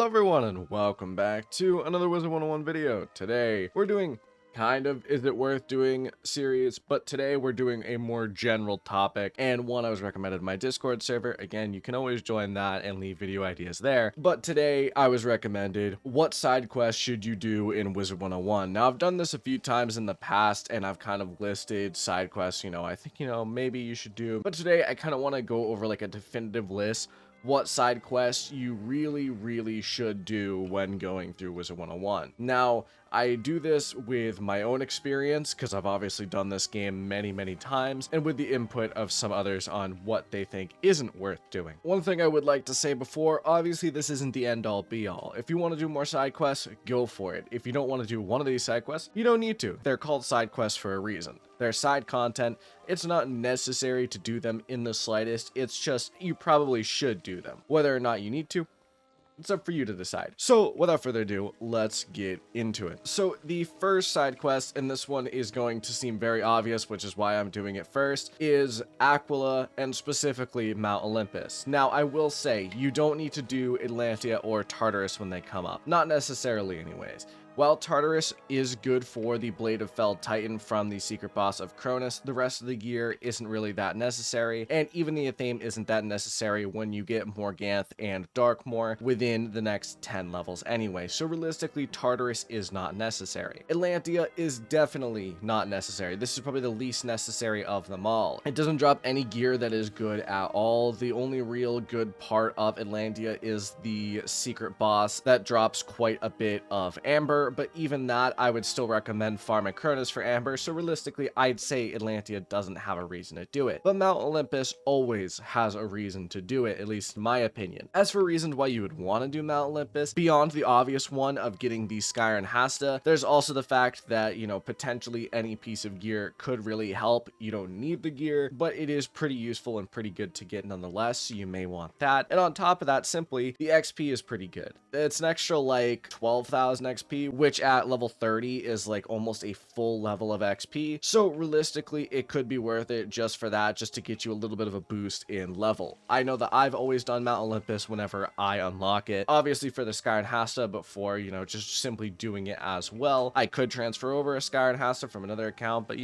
everyone, and welcome back to another Wizard101 video. Today we're doing kind of Is It Worth Doing series, but today we're doing a more general topic, and one I was recommended in my Discord server. Again, you can always join that and leave video ideas there, but today I was recommended what side quests should you do in Wizard101. Now, I've done this a few times in the past, and I've kind of listed side quests, I think, maybe you should do, but today I kind of want to go over like a definitive list what side quests you really should do when going through Wizard101. Now, I do this with my own experience because I've obviously done this game many times, and with the input of some others on what they think isn't worth doing. One thing I would like to say before, obviously this isn't the end all be all. If you want to do more side quests, go for it. If you don't want to do one of these side quests, you don't need to. They're called side quests for a reason. They're side content. It's not necessary to do them in the slightest. It's just you probably should do them. Whether or not you need to, it's up for you to decide. So without further ado, let's get into it. So the first side quest, and this one is going to seem very obvious, which is why I'm doing it first, is Aquila, and specifically Mount Olympus. Now, I will say, you don't need to do Atlantia or Tartarus when they come up. Not necessarily anyways. While Tartarus is good for the Blade of Felled Titan from the secret boss of Cronus, the rest of the gear isn't really that necessary, and even the Athame isn't that necessary when you get Morganth and Darkmoor within the next 10 levels anyway, so realistically Tartarus is not necessary. Atlantia is definitely not necessary. This is probably the least necessary of them all. It doesn't drop any gear that is good at all. The only real good part of Atlantia is the secret boss that drops quite a bit of Amber, but even that, I would still recommend farming Cronus for Amber, so realistically, I'd say Atlantia doesn't have a reason to do it. But Mount Olympus always has a reason to do it, at least in my opinion. As for reasons why you would want to do Mount Olympus, beyond the obvious one of getting the Skyr and Hasta, there's also the fact that, potentially any piece of gear could really help. You don't need the gear, but it is pretty useful and pretty good to get nonetheless, so you may want that. And on top of that, simply, the XP is pretty good. It's an extra like 12,000 XP, which at level 30 is like almost a full level of XP. So realistically, it could be worth it just for that, just to get you a little bit of a boost in level. I know that I've always done Mount Olympus whenever I unlock it, obviously for the Skyr and Hasta, but for, just simply doing it as well. I could transfer over a Skyr and Hasta from another account, but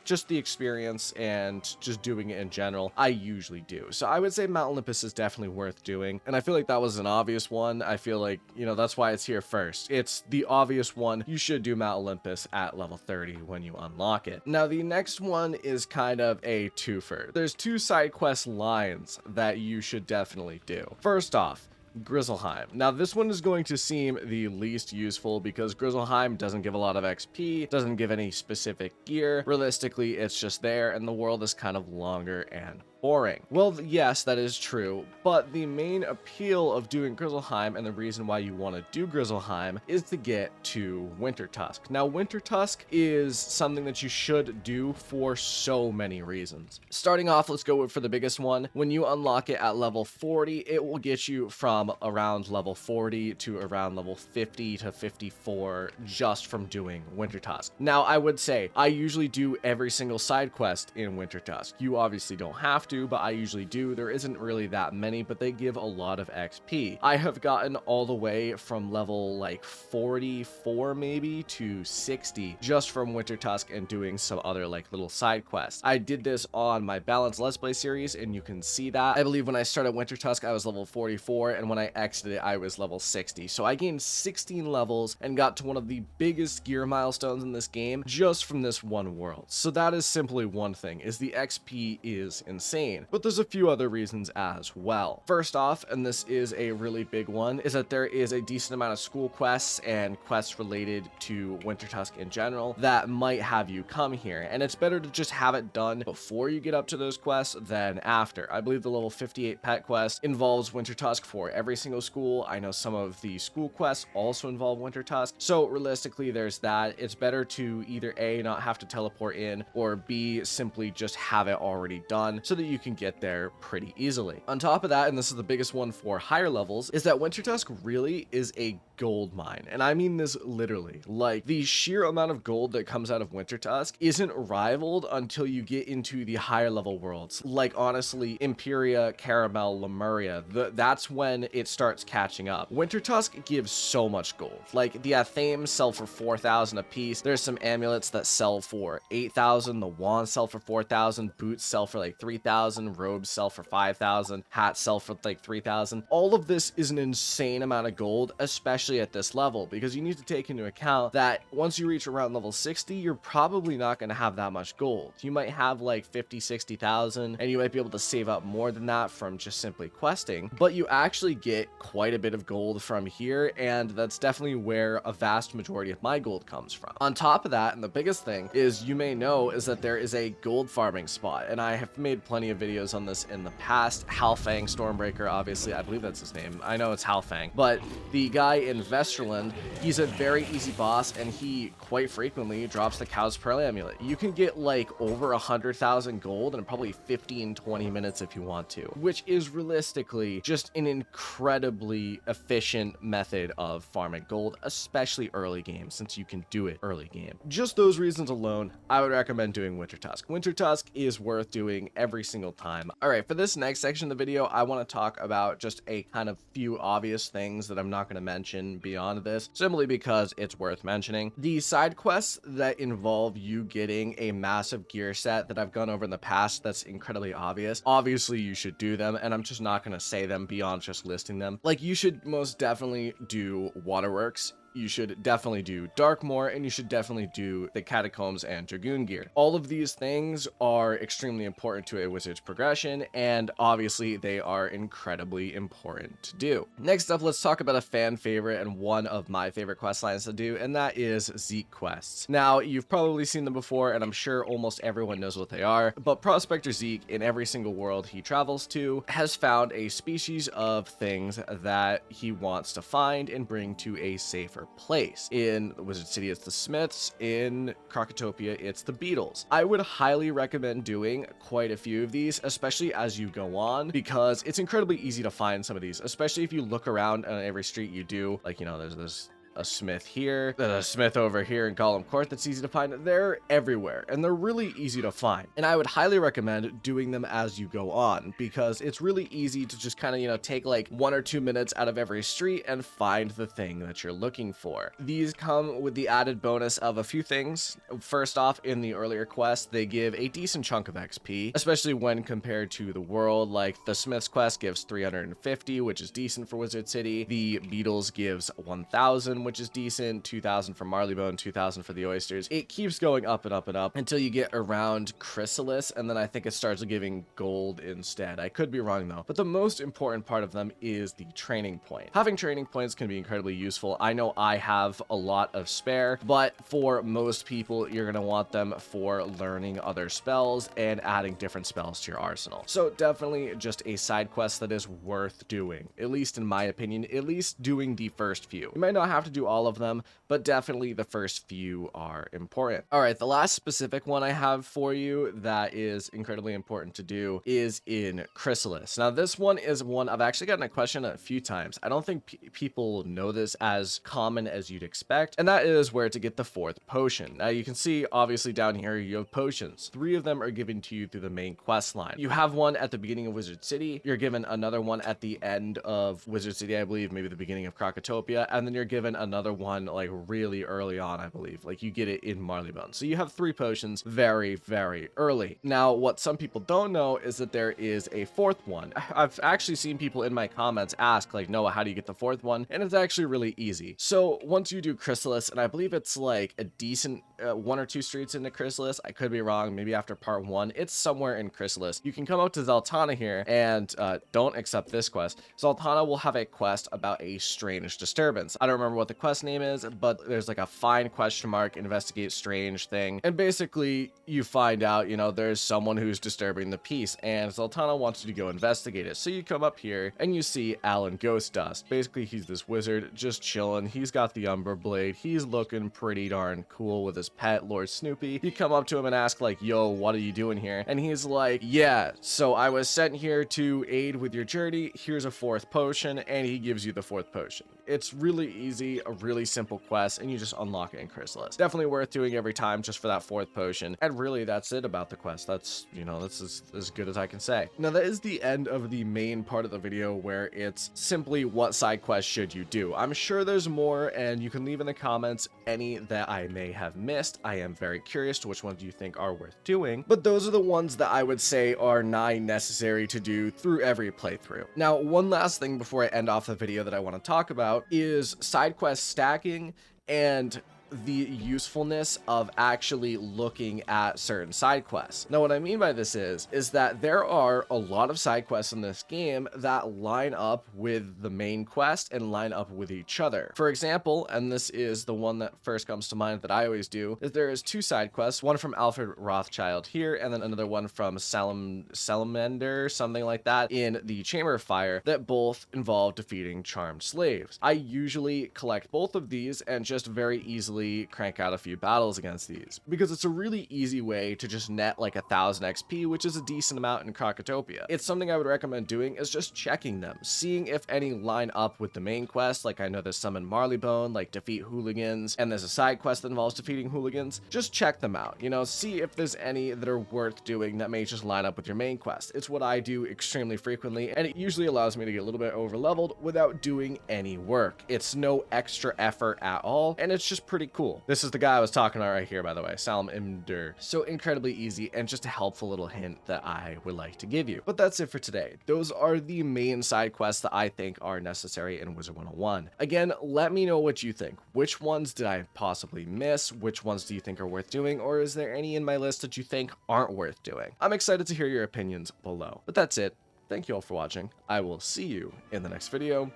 just the experience and just doing it in general, I usually do. So I would say Mount Olympus is definitely worth doing, and I feel like that was an obvious one. I feel like, that's why it's here first. It's the obvious one. You should do Mount Olympus at level 30 when you unlock it. Now, the next one is kind of a twofer. There's two side quest lines that you should definitely do. First off, Grizzleheim. Now, this one is going to seem the least useful because Grizzleheim doesn't give a lot of XP, doesn't give any specific gear. Realistically, it's just there, and the world is kind of longer and boring. Well, yes, that is true, but the main appeal of doing Grizzleheim, and the reason why you want to do Grizzleheim, is to get to Wintertusk. Now, Wintertusk is something that you should do for so many reasons. Starting off, let's go for the biggest one. When you unlock it at level 40, it will get you from around level 40 to around level 50 to 54 just from doing Wintertusk. Now, I would say I usually do every single side quest in Wintertusk. You obviously don't have to, but I usually do. There isn't really that many, but they give a lot of XP. I have gotten all the way from level like 44 maybe to 60 just from Wintertusk and doing some other like little side quests. I did this on my Balanced Let's Play series, and you can see that. I believe when I started Wintertusk, I was level 44, and when I exited it, I was level 60. So I gained 16 levels and got to one of the biggest gear milestones in this game just from this one world. So that is simply one thing, is the XP is insane. But there's a few other reasons as well. First off, and this is a really big one, is that there is a decent amount of school quests and quests related to Wintertusk in general that might have you come here, and it's better to just have it done before you get up to those quests than after. I believe the level 58 pet quest involves Wintertusk for every single school. I know some of the school quests also involve Wintertusk, so realistically there's that. It's better to either A, not have to teleport in, or B, simply just have it already done so that you can get there pretty easily. On top of that, and this is the biggest one for higher levels, is that Wintertusk really is a gold mine. And I mean this literally. Like, the sheer amount of gold that comes out of Wintertusk isn't rivaled until you get into the higher level worlds. Like, honestly, Imperia, Caramel, Lemuria, that's when it starts catching up. Wintertusk gives so much gold. Like, the Athames sell for 4,000 a piece. There's some amulets that sell for 8,000. The wands sell for 4,000. Boots sell for like 3,000. Robes sell for 5,000. Hats sell for like 3,000. All of this is an insane amount of gold, especially at this level, because you need to take into account that once you reach around level 60, you're probably not going to have that much gold. You might have like 50, 60,000, and you might be able to save up more than that from just simply questing, but you actually get quite a bit of gold from here, and that's definitely where a vast majority of my gold comes from. On top of that, and the biggest thing is, you may know, is that there is a gold farming spot, and I have made plenty of videos on this in the past. Halfang Stormbreaker, obviously, I believe that's his name. I know it's Halfang, but the guy in Vesterland, he's a very easy boss, and he quite frequently drops the Cow's Pearl Amulet. You can get like over 100,000 gold in probably 15-20 minutes if you want to, which is realistically just an incredibly efficient method of farming gold, especially early game, since you can do it early game. Just those reasons alone, I would recommend doing Wintertusk. Wintertusk is worth doing every single time. All right, for this next section of the video, I want to talk about just a kind of few obvious things that I'm not going to mention beyond this, simply because it's worth mentioning. The side quests that involve you getting a massive gear set that I've gone over in the past, that's incredibly obvious. Obviously, you should do them, and I'm just not going to say them beyond just listing them. Like, you should most definitely do Waterworks. You should definitely do Darkmoor, and you should definitely do the Catacombs and Dragoon gear. All of these things are extremely important to a wizard's progression, and obviously they are incredibly important to do. Next up, let's talk about a fan favorite and one of my favorite quest lines to do, and that is Zeke Quests. Now, you've probably seen them before, and I'm sure almost everyone knows what they are, but Prospector Zeke, in every single world he travels to, has found a species of things that he wants to find and bring to a safer place. In Wizard City, it's the Smiths. In Krokotopia, it's the Beetles. I would highly recommend doing quite a few of these, especially as you go on, because it's incredibly easy to find some of these, especially if you look around on every street you do. Like, you know, there's a smith here, a smith over here in Gollum Court that's easy to find. They're everywhere, and they're really easy to find. And I would highly recommend doing them as you go on, because it's really easy to just kind of, you know, take like 1 or 2 minutes out of every street and find the thing that you're looking for. These come with the added bonus of a few things. First off, in the earlier quest, they give a decent chunk of XP, especially when compared to the world. Like, the Smith's quest gives 350, which is decent for Wizard City. The Beetles gives 1,000, which is decent, 2,000 for Marleybone, 2,000 for the oysters. It keeps going up and up and up until you get around Chrysalis, and then I think it starts giving gold instead. I could be wrong though, but the most important part of them is the training point. Having training points can be incredibly useful. I know I have a lot of spare, but for most people, you're going to want them for learning other spells and adding different spells to your arsenal. So definitely just a side quest that is worth doing, at least in my opinion, at least doing the first few. You might not have to do all of them, but definitely the first few are important. All right, the last specific one I have for you that is incredibly important to do is in Chrysalis. Now, this one is one I've actually gotten a question a few times. I don't think people know this as common as you'd expect, and that is where to get the 4th potion. Now, you can see obviously down here you have potions. 3 of them are given to you through the main quest line. You have one at the beginning of Wizard City, you're given another one at the end of Wizard City, I believe, maybe the beginning of Krokotopia, and then you're given another one like really early on, I believe. Like, you get it in Marleybone. So you have 3 potions very, very early. Now, what some people don't know is that there is a 4th one. I've actually seen people in my comments ask, like, Noah, how do you get the 4th one? And it's actually really easy. So once you do Chrysalis, and I believe it's like a decent 1 or 2 streets into Chrysalis, I could be wrong, maybe after part 1, it's somewhere in Chrysalis. You can come up to Zaltana here, and don't accept this quest. Zaltana will have a quest about a strange disturbance. I don't remember what the quest name is, but there's like a find question mark, investigate strange thing. And basically you find out, you know, there's someone who's disturbing the peace and Zoltana wants you to go investigate it. So you come up here and you see Alan Ghost Dust. Basically he's this wizard just chilling. He's got the Umber Blade. He's looking pretty darn cool with his pet, Lord Snoopy. You come up to him and ask like, yo, what are you doing here? And he's like, yeah, so I was sent here to aid with your journey. Here's a 4th potion, and he gives you the 4th potion. It's really easy, a really simple quest, and you just unlock it in Chrysalis. Definitely worth doing every time just for that 4th potion. And really, that's it about the quest. That's, you know, that's as good as I can say. Now, that is the end of the main part of the video where it's simply what side quest should you do. I'm sure there's more, and you can leave in the comments any that I may have missed. I am very curious to which ones do you think are worth doing, but those are the ones that I would say are nigh necessary to do through every playthrough. Now, one last thing before I end off the video that I want to talk about is side quest stacking and the usefulness of actually looking at certain side quests. Now, what I mean by this is that there are a lot of side quests in this game that line up with the main quest and line up with each other. For example, and this is the one that first comes to mind that I always do, is there is 2 side quests, one from Alfred Rothschild here, and then another one from Salamander, something like that, in the Chamber of Fire, that both involve defeating charmed slaves. I usually collect both of these and just very easily crank out a few battles against these, because it's a really easy way to just net like 1,000 XP, which is a decent amount in Crocotopia. It's something I would recommend doing, is just checking them, seeing if any line up with the main quest. Like I know there's some in Marleybone, like defeat hooligans, and there's a side quest that involves defeating hooligans. Just check them out, you know, see if there's any that are worth doing that may just line up with your main quest. It's what I do extremely frequently, and it usually allows me to get a little bit over leveled without doing any work. It's no extra effort at all, and it's just pretty cool. This is the guy I was talking about right here, by the way, Salamander. So incredibly easy and just a helpful little hint that I would like to give you. But that's it for today. Those are the main side quests that I think are necessary in Wizard101. Again, let me know what you think. Which ones did I possibly miss? Which ones do you think are worth doing? Or is there any in my list that you think aren't worth doing? I'm excited to hear your opinions below. But that's it. Thank you all for watching. I will see you in the next video.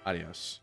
Adios.